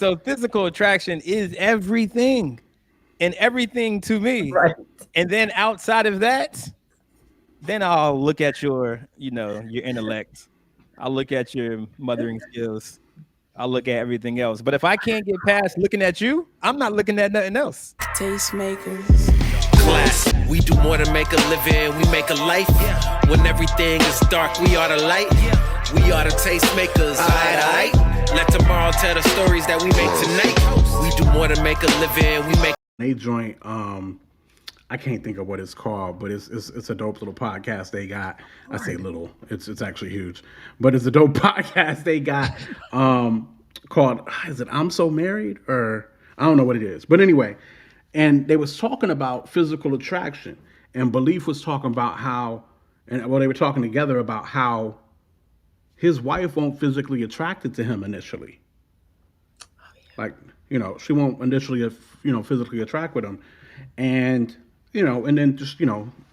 So physical attraction is everything and everything to me. Right. And then outside of that, then I'll look at your intellect. I'll look at your mothering skills. I'll look at everything else. But if I can't get past looking at you, I'm not looking at nothing else. Tastemakers. Class. We do more than make a living, we make a life. When everything is dark, we are the light. We are the tastemakers, aight. Let tomorrow tell the stories that we make tonight. We do more than make a living, we make. They joint, I can't think of what it's called, but it's a dope little podcast they got. I say little, it's actually huge, but it's a dope podcast they got called, is it I'm So Married, or I don't know what it is, but anyway, and they was talking about physical attraction, and Belief was talking about how, and well, they were talking together about how his wife won't physically attracted to him initially, like, she won't initially physically attract with him, and and then just,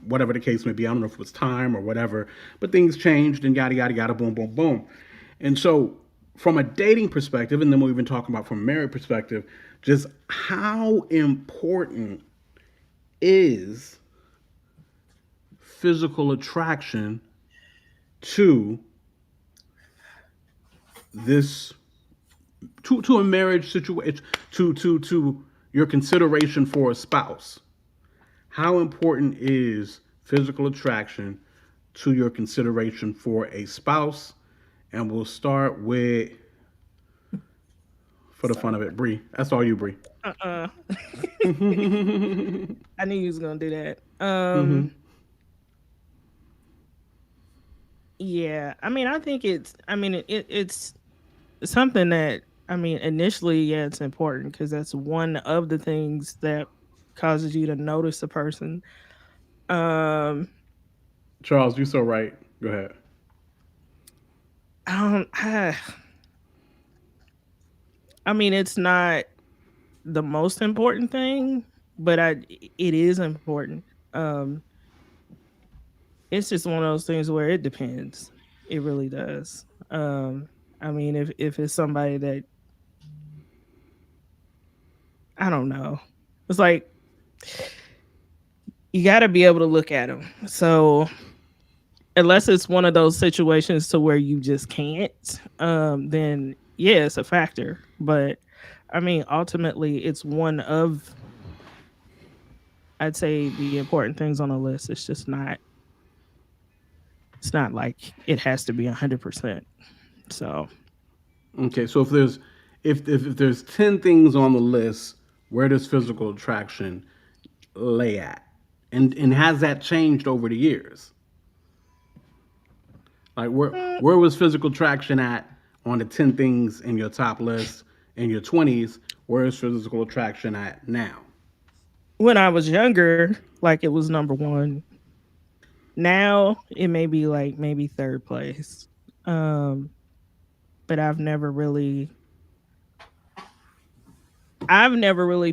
whatever the case may be, I don't know if it was time or whatever, but things changed and yada, yada, yada, boom, boom, boom. And so from a dating perspective, and then we've been talking about from a married perspective, just how important is physical attraction to this, to a marriage situation, to your consideration for a spouse. How important is physical attraction to your consideration for a spouse? And we'll start with, for the fun of it, Bree. That's all you, Bree. I knew you was gonna do that. Mm-hmm. Yeah. I mean, I think it's something that, initially, yeah, it's important because that's one of the things that causes you to notice a person. Um, Charles, you're so right. Go ahead. I, I mean, it's not the most important thing, but it is important. Um, it's just one of those things where it depends. It really does. If it's somebody that I don't know, it's like you got to be able to look at them. So unless it's one of those situations to where you just can't, then yeah, it's a factor. But ultimately, it's one of, I'd say, the important things on the list. It's just not. It's not like it has to be 100%. So Okay, so if there's 10 things on the list, where does physical attraction lay at? And has that changed over the years? Like where was physical attraction at on the 10 things in your top list in your 20s? Where is physical attraction at now? when I was younger, like it was number one. Now it may be like maybe third place. Um, but I've never really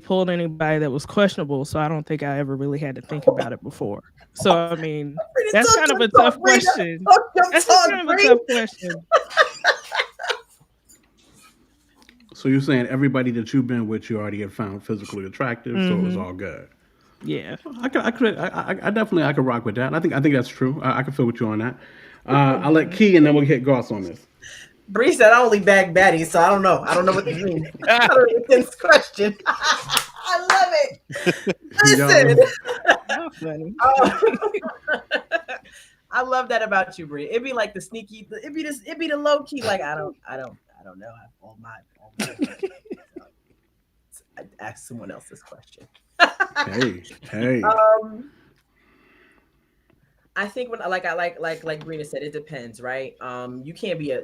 pulled anybody that was questionable, so I don't think I ever really had to think about it before. So Brina, that's talk kind of your a tough talk, Brina. question. Talk your That's talk, kind of a Brina. tough question. So you're saying everybody that you've been with, you already have found physically attractive, so it was Hmm. all good. Yeah. I definitely I could rock with that. I think that's true. I can feel with you on that. I'll let Key and then we'll hit Goss on this. Bree said I only bag baddies, so I don't know. I don't know what this means. I don't understand this question. I love it. Listen. Not funny. I love that about you, Bree. It'd be like the sneaky, it'd be the low key, like I don't know. All my I ask someone else this question. Hey. I think when like Brina said, it depends, right? You can't be a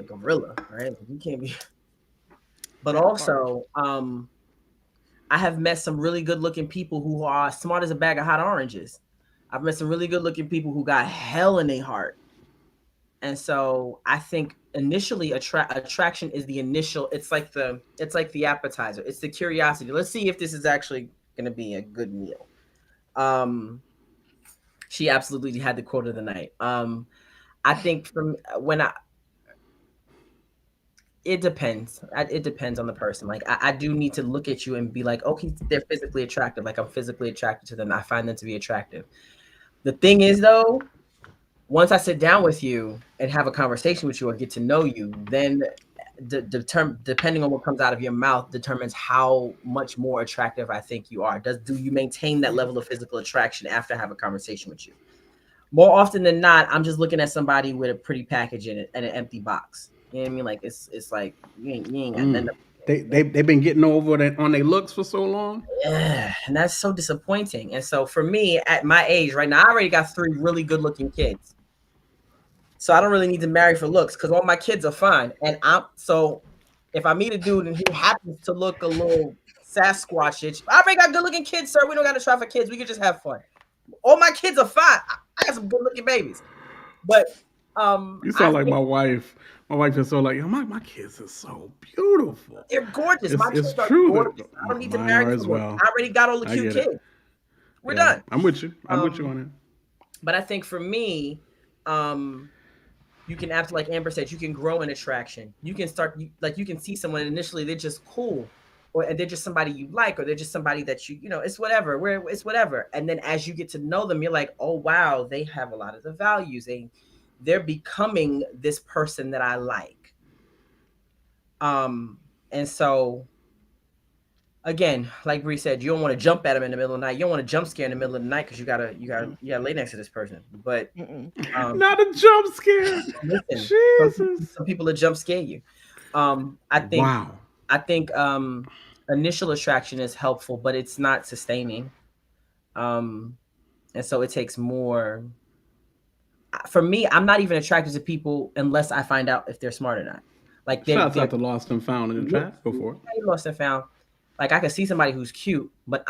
gorilla, right? You can't be, but also I have met some really good looking people who are smart as a bag of hot oranges. I've met some really good looking people who got hell in their heart. And so I think initially attraction is the initial, it's like the appetizer. It's the curiosity. Let's see if this is actually gonna be a good meal. Um she absolutely had the quote of the night. I think from when It depends. It depends on the person. Like I do need to look at you and be like, okay, they're physically attractive. Like I'm physically attracted to them. I find them to be attractive. The thing is, though, once I sit down with you and have a conversation with you or get to know you, then depending on what comes out of your mouth determines how much more attractive I think you are. Do you maintain that level of physical attraction after I have a conversation with you? More often than not, I'm just looking at somebody with a pretty package in it and an empty box. You know what I mean? Like it's like you ain't got nothing. They've been getting over that on their looks for so long. Yeah, and that's so disappointing. And so for me, at my age right now, I already got 3 really good looking kids. So I don't really need to marry for looks because all my kids are fine. And so if I meet a dude and he happens to look a little Sasquatchish, I already got good looking kids, sir. We don't got to try for kids. We can just have fun. All my kids are fine. I got some good looking babies. But you sound like my wife. My wife is so like, my kids are so beautiful. They're gorgeous. My It's kids are true. gorgeous. I don't need to marry as well. I already got all the cute kids. We're done. I'm with you. I'm with you on it. But I think for me, you can like Amber said, you can grow in attraction. You can start you can see someone and initially they're just cool, or they're just somebody you like, or they're just somebody that it's whatever. It's whatever. And then as you get to know them, you're like, oh wow, they have a lot of the values. They're becoming this person that I like. And so again, like Bree said, you don't want to jump at them in the middle of the night. You don't want to jump scare in the middle of the night because you gotta lay next to this person. But not a jump scare. Listen, Jesus. some people that jump scare you. I think initial attraction is helpful, but it's not sustaining. And so it takes more. For me, I'm not even attracted to people unless I find out if they're smart or not. Like shouts out to Lost and Found in the chat before. Lost and Found. Like I can see somebody who's cute, but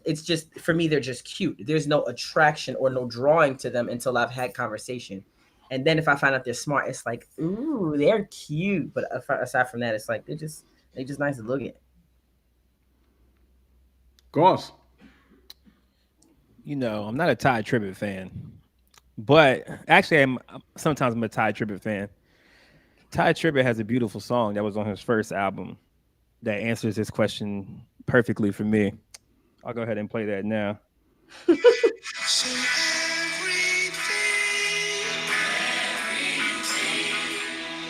it's just, for me, they're just cute. There's no attraction or no drawing to them until I've had conversation. And then if I find out they're smart, it's like, ooh, they're cute. But aside from that, it's like, they're just nice to look at. Goss. I'm not a Ty Tribbett fan, but actually sometimes I'm a Ty Tribbett fan. Ty Tribbett has a beautiful song that was on his first album that answers this question perfectly for me. I'll go ahead and play that now.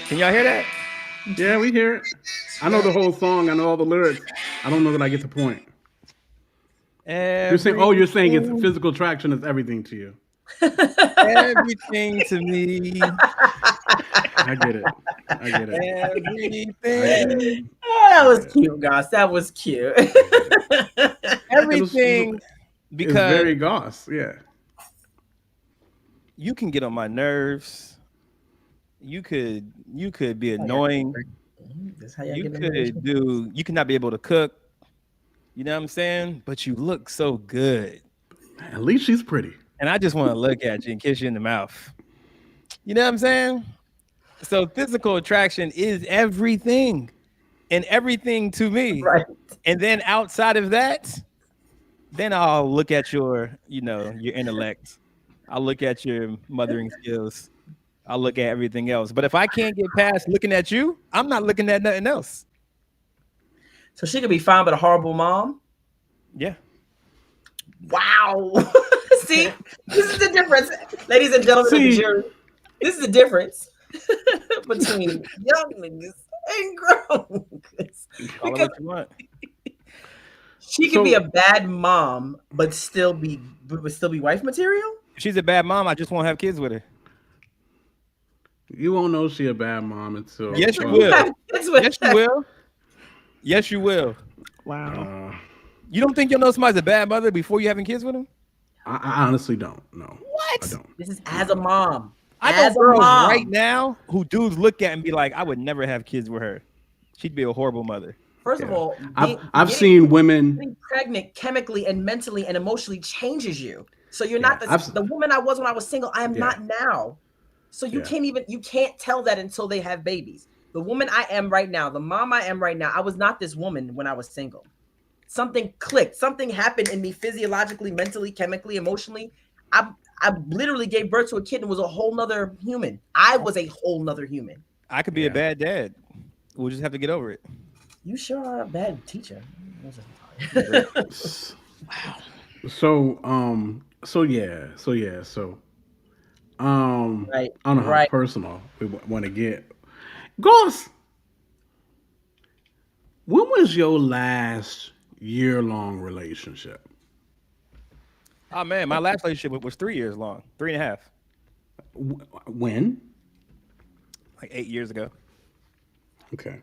Can y'all hear that? Yeah, we hear it. I know the whole song. I know all the lyrics. I don't know that I get the point. You're saying it's physical attraction is everything to you. Everything to me. I get it. Everything. That was cute, Goss. That was cute. Everything, because it's very Goss. Yeah. You can get on my nerves. You could be annoying. You cannot be able to cook. You know what I'm saying? But you look so good. At least she's pretty. And I just want to look at you and kiss you in the mouth. You know what I'm saying? So physical attraction is everything and everything to me. Right. And then outside of that, then I'll look at your intellect. I'll look at your mothering skills. I'll look at everything else. But if I can't get past looking at you, I'm not looking at nothing else. So she could be fine, but a horrible mom? Yeah. Wow. See, this is the difference. Ladies and gentlemen of the jury, this is the difference between young niggas and grown niggas. She could be a bad mom, but still be wife material? If she's a bad mom, I just won't have kids with her. You won't know she a bad mom until... Yes, you will. Yes, you will. Yes, you will. Wow. You don't think you'll know somebody's a bad mother before you having kids with them? I honestly don't. No. What? I don't. This is as a mom. I know girls right now who dudes look at and be like, I would never have kids with her. She'd be a horrible mother. First of all, I've seen women getting pregnant chemically and mentally and emotionally changes you. So you're not the woman I was when I was single. I am not now. So you can't tell that until they have babies. The woman I am right now, the mom I am right now, I was not this woman when I was single. Something clicked. Something happened in me physiologically, mentally, chemically, emotionally. I literally gave birth to a kid and was a whole nother human. I was a whole nother human. I could be a bad dad. We'll just have to get over it. You sure are a bad teacher. So Right, I don't know how right. personal we want to get. Goss, when was your last year-long relationship? Oh man, my last relationship was 3 years long, 3.5, When? like 8 years ago. Okay.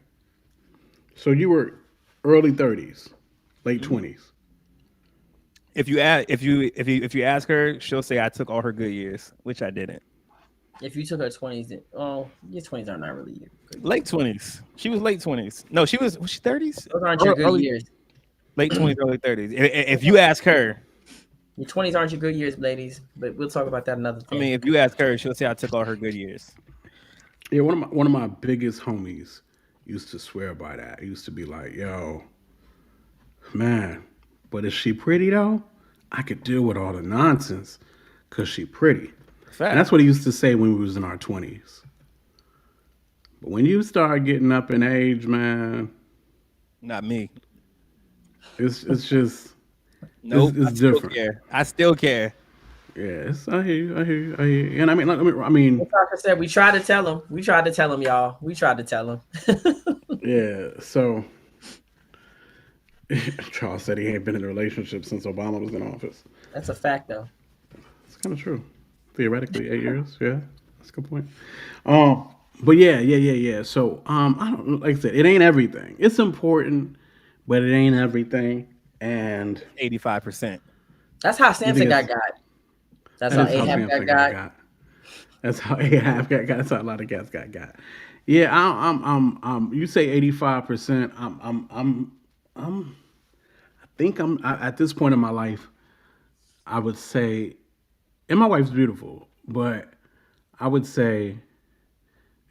So you were early 30s, late Mm-hmm. 20s. If you ask her, she'll say I took all her good years, which I didn't. If you took her 20s, then your 20s are not really good years. Late 20s. She was late 20s. No, was she 30s? Those aren't your good years. Late 20s, early 30s. If you ask her, Your 20s aren't your good years, ladies. But we'll talk about that another I time. mean, if you ask her, she'll say I took all her good years. Yeah, one of my biggest homies used to swear by that. He used to be like, "Yo, man, but is she pretty though? I could deal with all the nonsense because she pretty." And that's Fact. what he used to say when we was in our 20s. But when you start getting up in age, man, Not me. it's just Nope. I it's still different. care. I still care. Yes, I hear you. I hear you. I hear you. And I mean, Like I said, we tried to tell him. We tried to tell him, y'all. We tried to tell him. yeah. So Charles said he ain't been in a relationship since Obama was in office. That's a fact, though. It's kind of true. Theoretically, 8 years. Yeah, that's a good point. But yeah. So, I don't like I said, it ain't everything. It's important, but it ain't everything. And 85%. That's how you think Samson got. That's how that is how Ahab Samson got. got. That's how Ahab got. That's how a lot of guys got. Yeah, you say 85%. I think at this point in my life, I would say, and my wife's beautiful, but I would say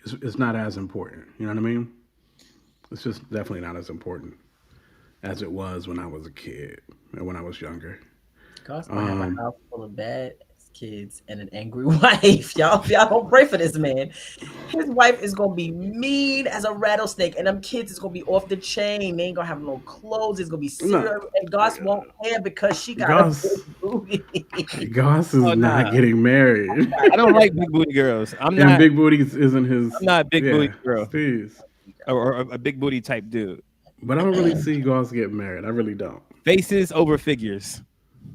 it's not as important. You know what I mean? It's just definitely not as important as it was when I was a kid and when I was younger. God's gonna have a house full of bad kids and an angry wife. Y'all don't pray for this man. His wife is gonna be mean as a rattlesnake, and them kids is gonna be off the chain. They ain't gonna have no clothes. It's gonna be serious, and Goss won't care because she got a Goss, big booty. Goss is Oh not nah. getting married, I don't like big booty girls. and big booties isn't his. I'm not a big booty girl. Please. or a big booty type dude. But I don't really see Goss get married. I really don't. Faces over figures.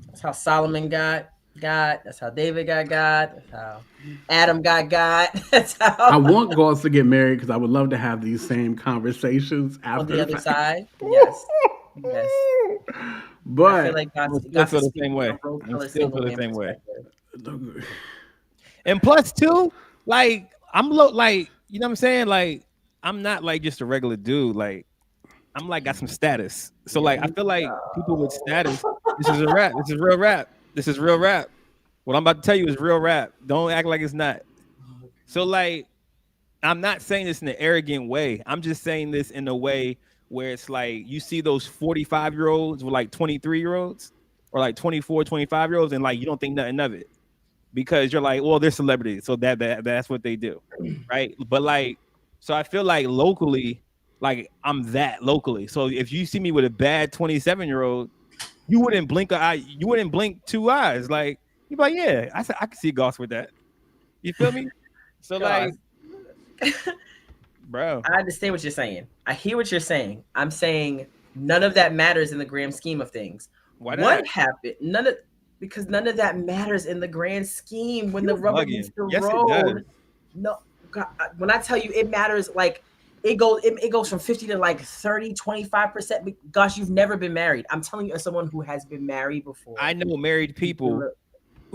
That's how Solomon got. That's how David got. That's how Adam got. That's how I want Goss to get married because I would love to have these same conversations after on the other fact. side. Yes. I But feel like I Goss still feel the speaks same from way. a rose I colored still single feel the man same way. perspective. And plus, too, like I'm like you know what I'm saying. Like I'm not like just a regular dude. Like I'm like got some status. So like I feel like people with status. This is a rap. This is real rap. This is real rap. What I'm about to tell you is real rap. Don't act like it's not. So like I'm not saying this in an arrogant way. I'm just saying this in a way where it's like you see those 45-year-olds with like 23-year-olds or like 24, 25-year-olds, and like you don't think nothing of it because you're like, well, they're celebrities, so that's what they do, right? But like, so I feel like locally, like I'm that locally. So if you see me with a bad 27-year-old, you wouldn't blink an eye, you wouldn't blink two eyes. Like you'd be like, yeah, I can see Goss with that. You feel me? So like, bro, I understand what you're saying. I hear what you're saying. I'm saying none of that matters in the grand scheme of things. why not? What happened? Because none of that matters in the grand scheme when You're the rubber bugging. meets the Yes, it road. does. No, God, when I tell you it matters, like it goes from 50 to like 30, 25%. Gosh, you've never been married. I'm telling you, as someone who has been married before. I know married people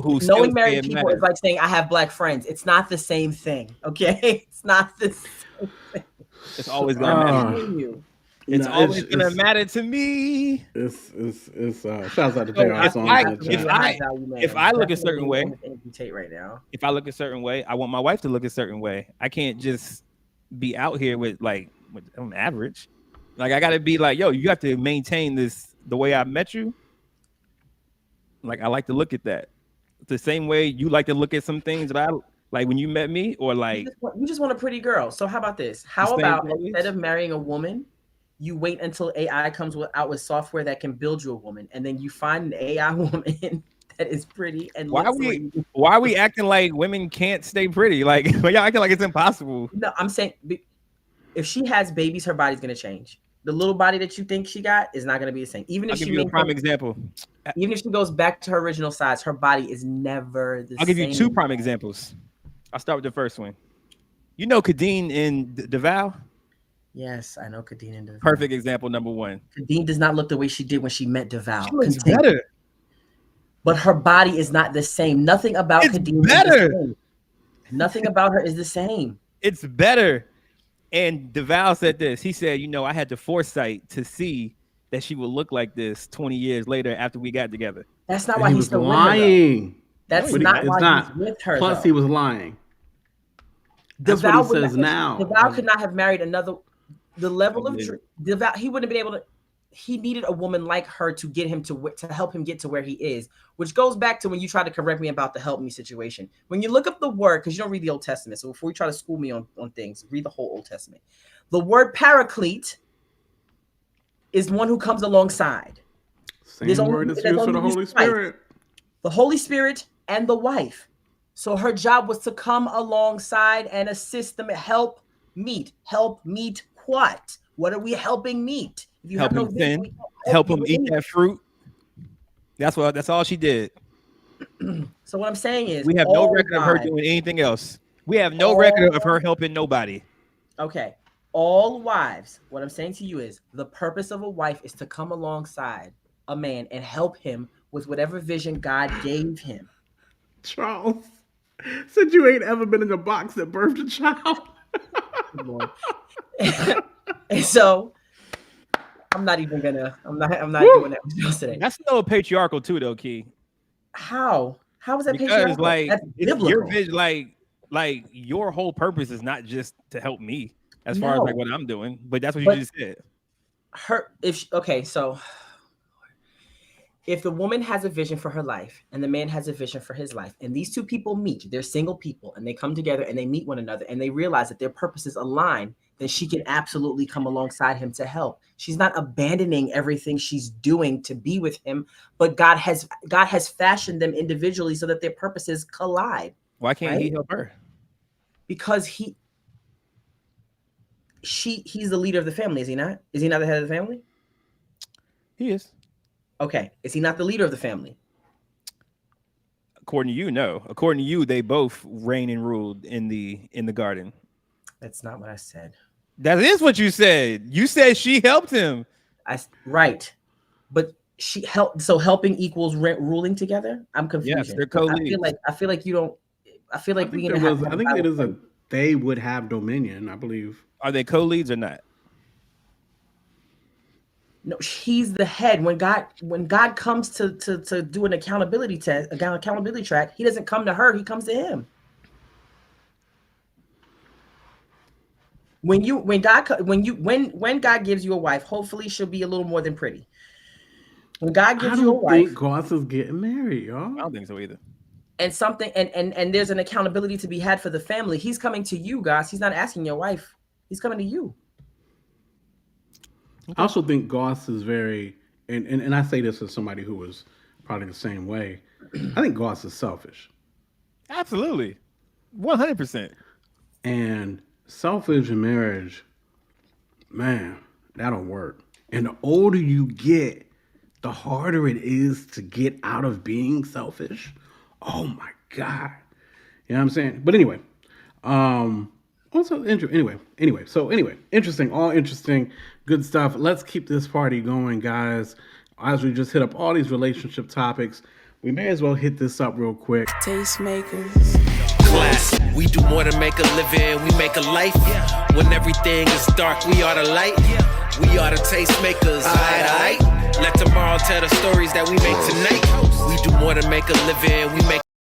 who still Knowing say married it people matters. is like saying I have black friends. It's not the same thing. Okay, it's not the same thing. It's always gonna matter. I'm telling you. It's always gonna matter to me. It's shouts out to So JR songs in the chat. if I look a certain way, right now. if I look a certain way, I want my wife to look a certain way. I can't just be out here with I'm average. Like I gotta be like, yo, you have to maintain this the way I met you. Like I like to look at that. The same way you like to look at some things that I Like when you met me, or like you just want a pretty girl. So how about this? How same about colors? instead of marrying a woman, you wait until AI comes out with software that can build you a woman, and then you find an AI woman that is pretty and why looks like you. are we acting like women can't stay pretty? Like y'all acting like it's impossible. No, I'm saying if she has babies, her body's gonna change. The little body that you think she got is not gonna be the same. Even if I'll give you a prime example. even if she goes back to her original size, her body is never the same. I'll give you 2 prime examples. I'll start with the first one. You know Kadeen in Deval? Yes, I know Kadeen and Deval. Perfect example number 1. Kadeen does not look the way she did when she met Deval. She looks better. But her body is not the same. Nothing about Kadeen better. Is the same. Nothing about her is the same. It's better. And Deval said this. He said, you know, I had the foresight to see that she would look like this 20 years later after we got together. That's not why he's still lying. With her, That's not why he's with her. Plus, he was lying. That's Deval what he says now. Deval could not have married another. The level of Deval, he wouldn't have been able to. He needed a woman like her to get him to help him get to where he is, which goes back to when you tried to correct me about the help me situation. When you look up the word, because you don't read the Old Testament, so before you try to school me on things, read the whole Old Testament. The word paraclete is one who comes alongside. Same word that's used for the Holy Spirit. The Holy Spirit and the wife. So her job was to come alongside and assist them, help meet what? What are we helping meet? If you help have him no thin, vision, help him eat that fruit. That's all she did. So what I'm saying is we have no record of her doing anything else. We have no record of her helping nobody. Okay. All wives, what I'm saying to you is the purpose of a wife is to come alongside a man and help him with whatever vision God gave him. Charles said you ain't ever been in a box that birthed a child. And so I'm not doing that with today. That's a little patriarchal too, though, Key. How is that because patriarchal? Like that's biblical. Your vision, like your whole purpose is not just to help me as far as like what I'm doing, but that's what you just said. So if the woman has a vision for her life and the man has a vision for his life, and these two people meet, they're single people, and they come together and they meet one another and they realize that their purposes align, then she can absolutely come alongside him to help. She's not abandoning everything she's doing to be with him, but God has fashioned them individually so that their purposes collide. Why can't he help her? Because he's the leader of the family, is he not? Is he not the head of the family? He is. Okay. Is he not the leader of the family? According to you, no. According to you, they both reigned and ruled in the garden. That's not what I said. That is what you said. You said she helped him. Right. But she helped. So helping equals ruling together? I'm confused. Yes, they're co-leads. I feel like you don't. I feel like I think it is they would have dominion, I believe. Are they co-leads or not? No, he's the head. When God comes to do an accountability track, he doesn't come to her, he comes to him. When God gives you a wife, hopefully she'll be a little more than pretty. When God gives you a wife, I don't think Goss is getting married, y'all. I don't think so either. And something and there's an accountability to be had for the family. He's coming to you, guys. He's not asking your wife. He's coming to you. I also think Goss is very, and I say this as somebody who was probably the same way. I think Goss is selfish. Absolutely. 100%. And selfish in marriage, man, that don't work. And the older you get, the harder it is to get out of being selfish. Oh my God. You know what I'm saying? But anyway, interesting, all interesting, good stuff. Let's keep this party going, guys. As we just hit up all these relationship topics, we may as well hit this up real quick. Tastemakers. Class. We do more than make a living, we make a life. When everything is dark, we are the light. We are the tastemakers. Aight. Let tomorrow tell the stories that we make tonight. We do more than make a living, we make